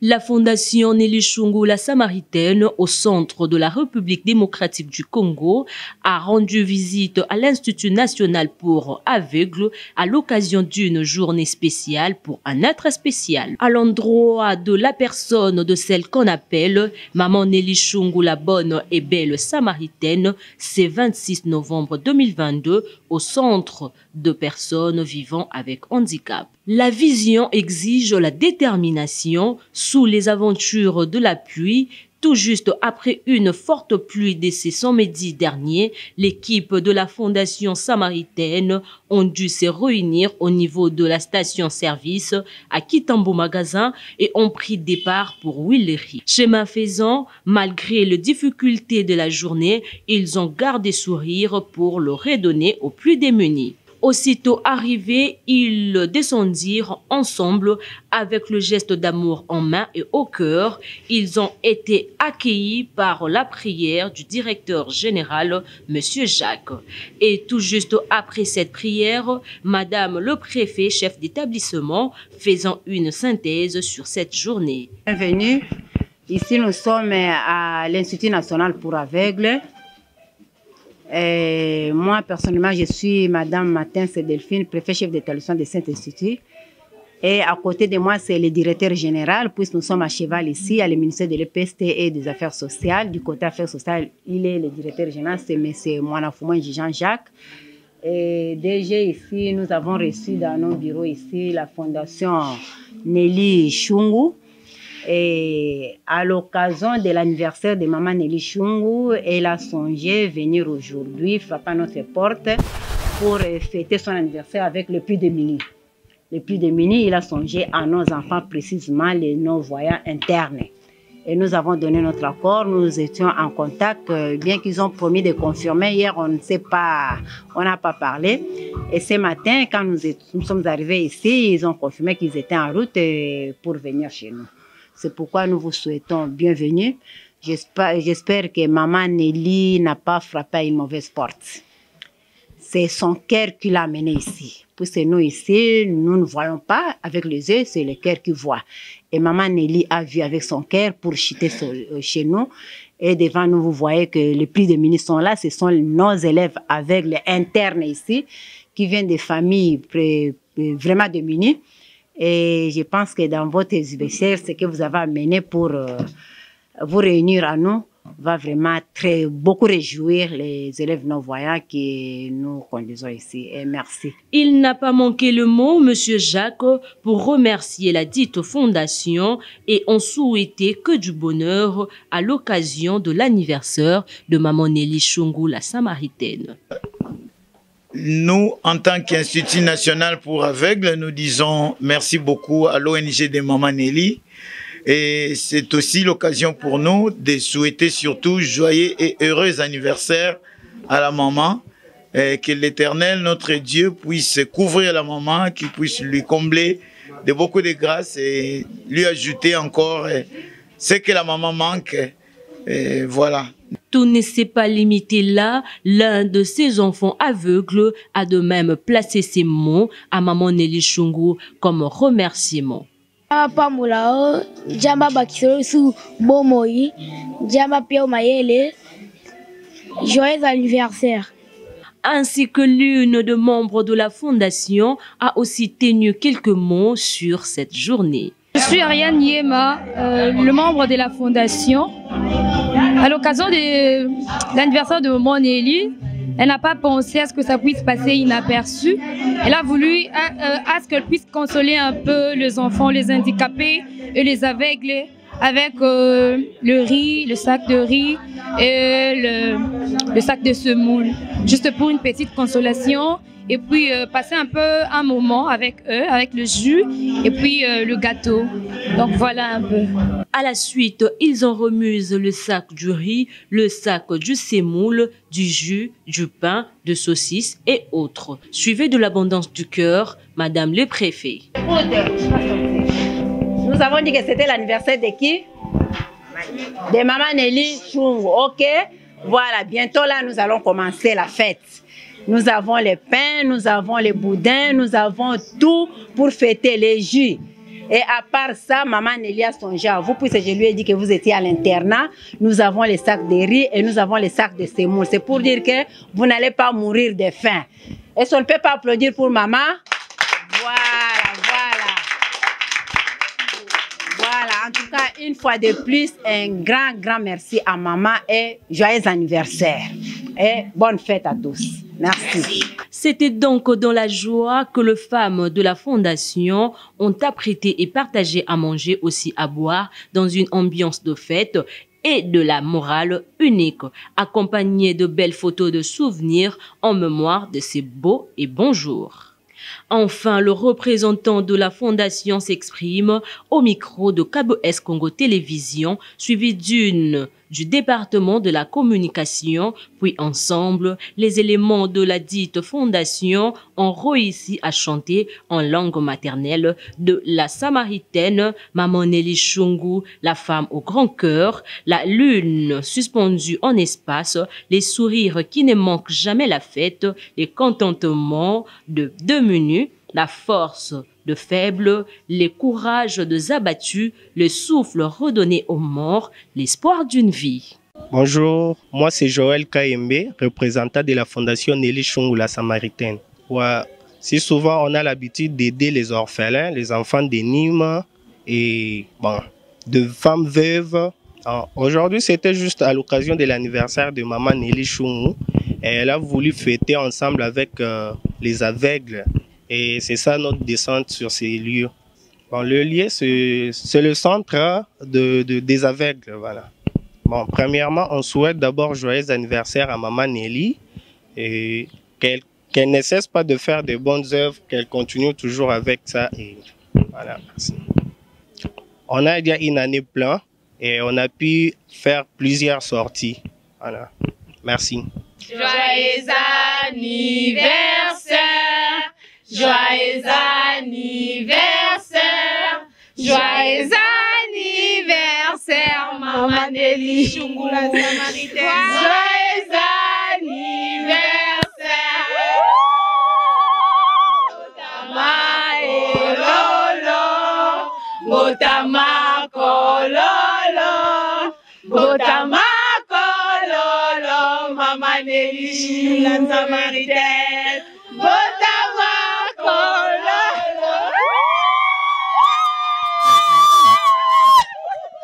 La Fondation Nelly Chungu la Samaritaine, au centre de la République démocratique du Congo, a rendu visite à l'Institut national pour aveugles à l'occasion d'une journée spéciale pour un être spécial. À l'endroit de la personne de celle qu'on appelle Maman Nelly Chungu la bonne et belle Samaritaine, c'est 26 novembre 2022 au centre de personnes vivant avec handicap. La vision exige la détermination sous les aventures de la pluie. Tout juste après une forte pluie de ces samedi dernier, l'équipe de la Fondation Samaritaine ont dû se réunir au niveau de la station-service à Kitambo Magasin et ont pris départ pour Willery. Chemin faisant, malgré les difficultés de la journée, ils ont gardé sourire pour le redonner aux plus démunis. Aussitôt arrivés, ils descendirent ensemble avec le geste d'amour en main et au cœur. Ils ont été accueillis par la prière du directeur général, M. Jacques. Et tout juste après cette prière, Madame le préfet, chef d'établissement, faisant une synthèse sur cette journée. Bienvenue. Ici, nous sommes à l'Institut national pour aveugles. Et moi, personnellement, je suis Madame Martin Delphine, préfet chef d'établissement de Saint-Institut. Et à côté de moi, c'est le directeur général, puisque nous sommes à cheval ici, à le ministère de l'EPST et des Affaires sociales. Du côté Affaires sociales, il est le directeur général, c'est M. Moanafoumouin Jean-Jacques. Et déjà ici, nous avons reçu dans nos bureaux ici la Fondation Nelly Chungu. Et à l'occasion de l'anniversaire de Maman Nelly Chungu, elle a songé venir aujourd'hui frapper à notre porte pour fêter son anniversaire avec le plus démuni. Le plus démuni, il a songé à nos enfants, précisément les non-voyants internes. Et nous avons donné notre accord, nous étions en contact, bien qu'ils ont promis de confirmer. Hier, on ne sait pas, on n'a pas parlé. Et ce matin, quand nous sommes arrivés ici, ils ont confirmé qu'ils étaient en route pour venir chez nous. C'est pourquoi nous vous souhaitons bienvenue. J'espère que Maman Nelly n'a pas frappé à une mauvaise porte. C'est son cœur qui l'a amené ici. Puisque nous ici, nous ne voyons pas avec les yeux, c'est le cœur qui voit. Et Maman Nelly a vu avec son cœur pour chuter chez nous. Et devant nous, vous voyez que les plus démunis sont là. Ce sont nos élèves aveugles internes ici, qui viennent des familles vraiment démunies. Et je pense que dans votre anniversaire, ce que vous avez amené pour vous réunir à nous va vraiment beaucoup réjouir les élèves non-voyants que nous conduisons ici. Et merci. Il n'a pas manqué le mot, M. Jacques, pour remercier la dite fondation et ont souhaité que du bonheur à l'occasion de l'anniversaire de Maman Nelly Chungu la Samaritaine. Nous, en tant qu'Institut national pour aveugles, nous disons merci beaucoup à l'ONG de Maman Nelly. Et c'est aussi l'occasion pour nous de souhaiter surtout joyeux et heureux anniversaire à la maman. Et que l'Éternel, notre Dieu, puisse couvrir la maman, qu'il puisse lui combler de beaucoup de grâce et lui ajouter encore ce que la maman manque. Et voilà. Tout ne s'est pas limité là. L'un de ses enfants aveugles a de même placé ces mots à Maman Nelly Chungu comme remerciement. Joyeux anniversaire. Ainsi que l'une des membres de la fondation a aussi tenu quelques mots sur cette journée. Je suis Ariane Yema, le membre de la fondation. À l'occasion de l'anniversaire de Maman Nelly, elle n'a pas pensé à ce que ça puisse passer inaperçu. Elle a voulu à ce qu'elle puisse consoler un peu les enfants, les handicapés et les aveugles avec le riz, le sac de riz et le sac de semoule, juste pour une petite consolation. Et puis passer un peu un moment avec eux, avec le jus et puis le gâteau. Donc voilà un peu. À la suite, ils ont remis le sac du riz, le sac du semoule, du jus, du pain, de saucisses et autres. Suivez de l'abondance du cœur, Madame le préfet. Nous avons dit que c'était l'anniversaire de qui? De Maman Nelly Chungu. Ok, voilà, bientôt là, nous allons commencer la fête. Nous avons les pains, nous avons les boudins, nous avons tout pour fêter les jus. Et à part ça, maman Nelly a songé à vous, puisque je lui ai dit que vous étiez à l'internat. Nous avons les sacs de riz et nous avons les sacs de semoule. C'est pour dire que vous n'allez pas mourir de faim. Est-ce qu'on ne peut pas applaudir pour maman? Voilà, en tout cas, une fois de plus, un grand merci à maman et joyeux anniversaire. Et bonne fête à tous. Merci. C'était donc dans la joie que les femmes de la Fondation ont apprêté et partagé à manger, aussi à boire, dans une ambiance de fête et de la morale unique, accompagnée de belles photos de souvenirs en mémoire de ces beaux et bons jours. Enfin, le représentant de la Fondation s'exprime au micro de KBS Congo Télévision, suivi du département de la communication, puis ensemble, les éléments de la dite Fondation ont réussi à chanter en langue maternelle de la Samaritaine, Maman Nelly Shungu, la femme au grand cœur, la lune suspendue en espace, les sourires qui ne manquent jamais la fête, les contentements de 2 minutes, la force de faibles, les courages de abattus, le souffle redonné aux morts, l'espoir d'une vie. Bonjour, moi c'est Joël Kaembe, représentant de la Fondation Nelly Shungu la Samaritaine. Ouais, si souvent on a l'habitude d'aider les orphelins, les enfants de Nîmes et de femmes veuves. Aujourd'hui c'était juste à l'occasion de l'anniversaire de maman Nelly Shungu. Elle a voulu fêter ensemble avec les aveugles. Et c'est ça notre descente sur ces lieux. Le lieu, c'est le centre des aveugles. Voilà. Premièrement, on souhaite d'abord joyeux anniversaire à maman Nelly et qu'elle ne cesse pas de faire de bonnes œuvres, qu'elle continue toujours avec ça. Et voilà, merci. On a déjà une année pleine et on a pu faire plusieurs sorties. Voilà. Merci. Joyeux anniversaire! Joyeux anniversaire, joyeux anniversaire, maman Nelly Shungu la Samaritaine. Joyeux anniversaire, Botama kololo, Botama kololo, maman Nelly Shungu la Samaritaine.